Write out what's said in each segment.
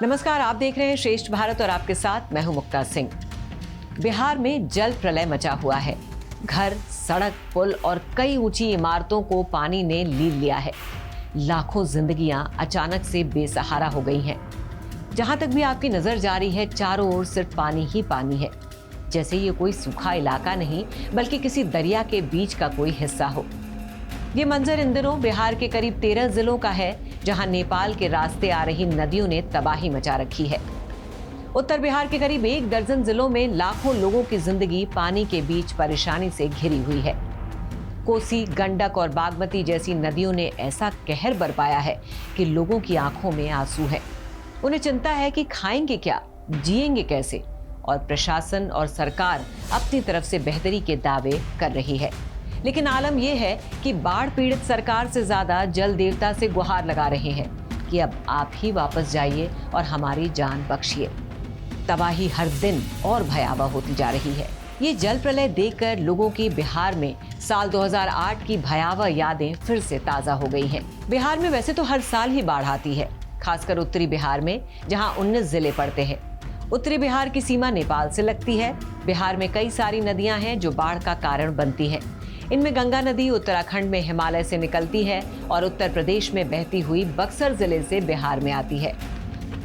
नमस्कार, आप देख रहे हैं श्रेष्ठ भारत और आपके साथ मैं हूं मुक्ता सिंह। बिहार में जल प्रलय मचा हुआ है। घर, सड़क, पुल और कई ऊंची इमारतों को पानी ने लील लिया है। लाखों जिंदगियां अचानक से बेसहारा हो गई हैं। जहां तक भी आपकी नजर जा रही है, चारों ओर सिर्फ पानी ही पानी है, जैसे ये कोई सूखा इलाका नहीं बल्कि किसी दरिया के बीच का कोई हिस्सा हो। ये मंजर इन दिनों बिहार के करीब 13 जिलों का है, जहां नेपाल के रास्ते आ रही नदियों ने तबाही मचा रखी है। उत्तर बिहार के करीब 1 दर्जन जिलों में लाखों लोगों की जिंदगी पानी के बीच परेशानी से घिरी हुई है। कोसी, गंडक और बागमती जैसी नदियों ने ऐसा कहर बरपाया है कि लोगों की आंखों में आंसू है। उन्हें चिंता है कि खाएंगे क्या, जिएंगे कैसे, और प्रशासन और सरकार अपनी तरफ से बेहतरी के दावे कर रही है। लेकिन आलम यह है कि बाढ़ पीड़ित सरकार से ज्यादा जल देवता से गुहार लगा रहे हैं कि अब आप ही वापस जाइए और हमारी जान बख्शिए। तबाही हर दिन और भयावह होती जा रही है। ये जल प्रलय देखकर लोगों की बिहार में साल 2008 की भयावह यादें फिर से ताजा हो गई हैं। बिहार में वैसे तो हर साल ही बाढ़ आती है, खासकर उत्तरी बिहार में, जहां 19 जिले पड़ते हैं। उत्तरी बिहार की सीमा नेपाल से लगती है। बिहार में कई सारी नदियां हैं जो बाढ़ का कारण बनती हैं। इनमें गंगा नदी उत्तराखंड में हिमालय से निकलती है और उत्तर प्रदेश में बहती हुई बक्सर जिले से बिहार में आती है।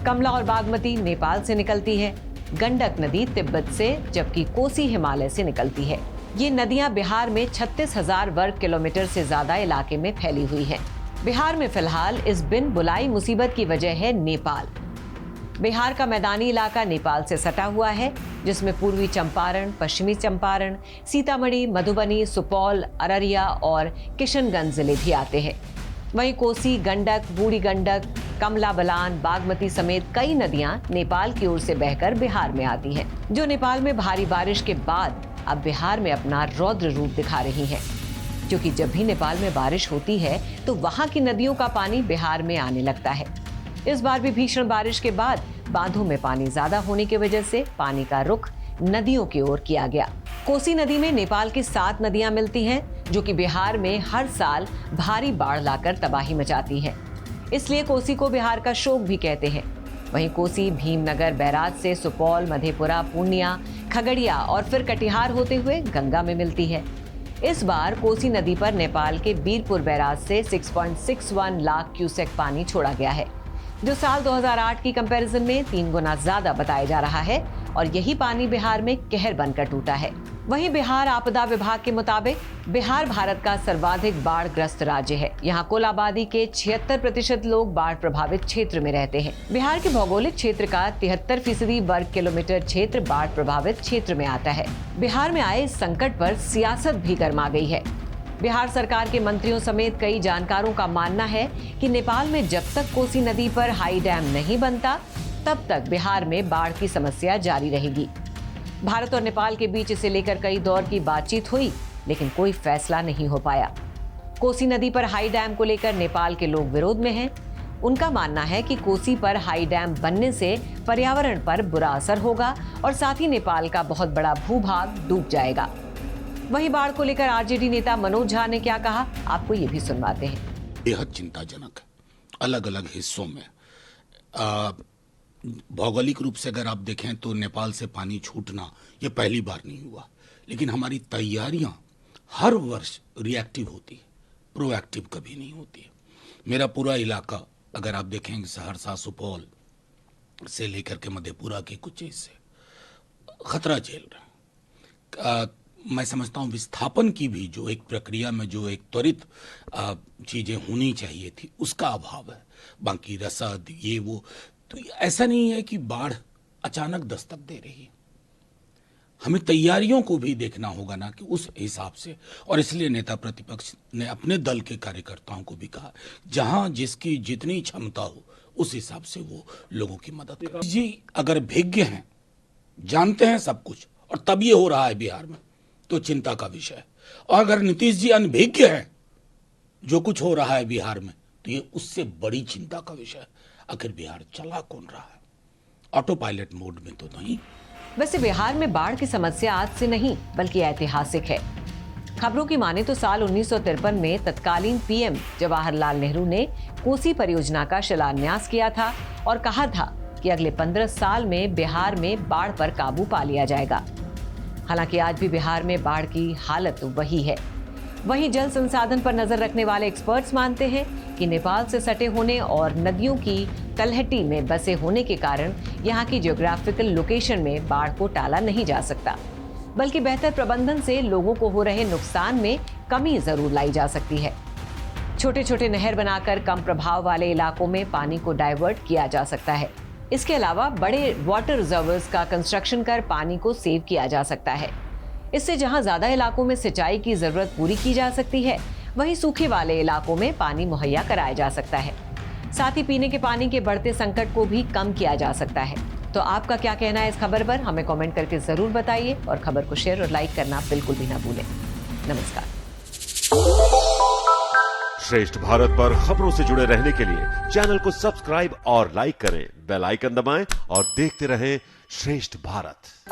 कमला और बागमती नेपाल से निकलती है। गंडक नदी तिब्बत से, जबकि कोसी हिमालय से निकलती है। ये नदियां बिहार में 36,000 वर्ग किलोमीटर से ज्यादा इलाके में फैली हुई हैं। बिहार में फिलहाल इस बिन बुलाई मुसीबत की वजह है नेपाल। बिहार का मैदानी इलाका नेपाल से सटा हुआ है, जिसमें पूर्वी चंपारण, पश्चिमी चंपारण, सीतामढ़ी, मधुबनी, सुपौल, अररिया और किशनगंज जिले भी आते हैं। वहीं कोसी, गंडक, बूढ़ी गंडक, कमला बलान, बागमती समेत कई नदियां नेपाल की ओर से बहकर बिहार में आती हैं, जो नेपाल में भारी बारिश के बाद अब बिहार में अपना रौद्र रूप दिखा रही हैं। क्योंकि जब भी नेपाल में बारिश होती है तो वहां की नदियों का पानी बिहार में आने लगता है। इस बार भी भीषण बारिश के बाद बांधों में पानी ज्यादा होने की वजह से पानी का रुख नदियों की ओर किया गया। कोसी नदी में नेपाल की 7 नदियां मिलती हैं, जो कि बिहार में हर साल भारी बाढ़ लाकर तबाही मचाती हैं। इसलिए कोसी को बिहार का शोक भी कहते हैं। वहीं कोसी भीमनगर बैराज से सुपौल, मधेपुरा, पूर्णिया, खगड़िया और फिर कटिहार होते हुए गंगा में मिलती है। इस बार कोसी नदी पर नेपाल के बीरपुर बैराज से 6.61 लाख क्यूसेक पानी छोड़ा गया है, जो साल 2008 की कंपैरिजन में 3 गुना ज्यादा बताया जा रहा है, और यही पानी बिहार में कहर बनकर टूटा है। वहीं बिहार आपदा विभाग के मुताबिक बिहार भारत का सर्वाधिक बाढ़ ग्रस्त राज्य है। यहाँ कुल आबादी के 76% लोग बाढ़ प्रभावित क्षेत्र में रहते हैं। बिहार के भौगोलिक क्षेत्र का 73% वर्ग किलोमीटर क्षेत्र बाढ़ प्रभावित क्षेत्र में आता है। बिहार में आए इस संकट पर सियासत भी गर्मा गई है। बिहार सरकार के मंत्रियों समेत कई जानकारों का मानना है कि नेपाल में जब तक कोसी नदी पर हाई डैम नहीं बनता, तब तक बिहार में बाढ़ की समस्या जारी रहेगी। भारत और नेपाल के बीच इसे लेकर कई दौर की बातचीत हुई, लेकिन कोई फैसला नहीं हो पाया। कोसी नदी पर हाई डैम को लेकर नेपाल के लोग विरोध में हैं। उनका मानना है कि कोसी पर हाई डैम बनने से पर्यावरण पर बुरा असर होगा और साथ ही नेपाल का बहुत बड़ा भूभाग डूब जाएगा। वहीं बाढ़ को लेकर आरजेडी नेता मनोज झा ने क्या कहा, आपको ये भी सुनवाते हैं। बेहद चिंताजनक है। अलग अलग हिस्सों में भौगोलिक रूप से अगर आप देखें तो नेपाल से पानी छूटना ये पहली बार नहीं हुआ, लेकिन हमारी तैयारियां हर वर्ष रिएक्टिव होती है, प्रोएक्टिव कभी नहीं होती है। मेरा पूरा इलाका अगर आप देखेंगे, सहरसा, सुपौल से लेकर के मधेपुरा के कुछ हिस्से खतरा झेल रहे हैं। मैं समझता हूं विस्थापन की भी जो एक प्रक्रिया में जो एक त्वरित चीजें होनी चाहिए थी, उसका अभाव है। बाकी रसद ये वो, तो ऐसा नहीं है कि बाढ़ अचानक दस्तक दे रही है। हमें तैयारियों को भी देखना होगा ना कि उस हिसाब से, और इसलिए नेता प्रतिपक्ष ने अपने दल के कार्यकर्ताओं को भी कहा जहां जिसकी जितनी क्षमता हो उस हिसाब से वो लोगों की मदद करें। जी अगर भिज्ञ हैं, जानते हैं सब कुछ, और तब ये हो रहा है बिहार में, तो चिंता का विषय है। और अगर नीतीश जी अनभिज्ञ हैं जो कुछ हो रहा है बिहार में, तो ये उससे बड़ी चिंता का विषय है। आखिर बिहार चला कौन रहा है? ऑटो पायलट मोड में तो नहीं। वैसे बिहार में बाढ़ की समस्या आज से नहीं बल्कि ऐतिहासिक है। खबरों की माने तो साल 1953 में तत्कालीन पीएम जवाहरलाल नेहरू ने कोसी परियोजना का शिलान्यास किया था और कहा था कि अगले 15 साल में बिहार में बाढ़ पर काबू पा लिया जाएगा। हालांकि आज भी बिहार में बाढ़ की हालत वही है। वहीं जल संसाधन पर नजर रखने वाले एक्सपर्ट्स मानते हैं कि नेपाल से सटे होने और नदियों की तलहटी में बसे होने के कारण यहाँ की ज्योग्राफिकल लोकेशन में बाढ़ को टाला नहीं जा सकता, बल्कि बेहतर प्रबंधन से लोगों को हो रहे नुकसान में कमी जरूर लाई जा सकती है। छोटे छोटे नहर बनाकर कम प्रभाव वाले इलाकों में पानी को डाइवर्ट किया जा सकता है। इसके अलावा बड़े वाटर रिजर्वर्स का कंस्ट्रक्शन कर पानी को सेव किया जा सकता है। इससे जहां ज्यादा इलाकों में सिंचाई की जरूरत पूरी की जा सकती है, वहीं सूखे वाले इलाकों में पानी मुहैया कराया जा सकता है। साथ ही पीने के पानी के बढ़ते संकट को भी कम किया जा सकता है। तो आपका क्या कहना है इस खबर पर? हमें कमेंट करके जरूर बताइए और खबर को शेयर और लाइक करना बिल्कुल भी ना भूलें। नमस्कार। श्रेष्ठ भारत पर खबरों से जुड़े रहने के लिए चैनल को सब्सक्राइब और लाइक करें, बेल आइकन दबाएं और देखते रहें श्रेष्ठ भारत।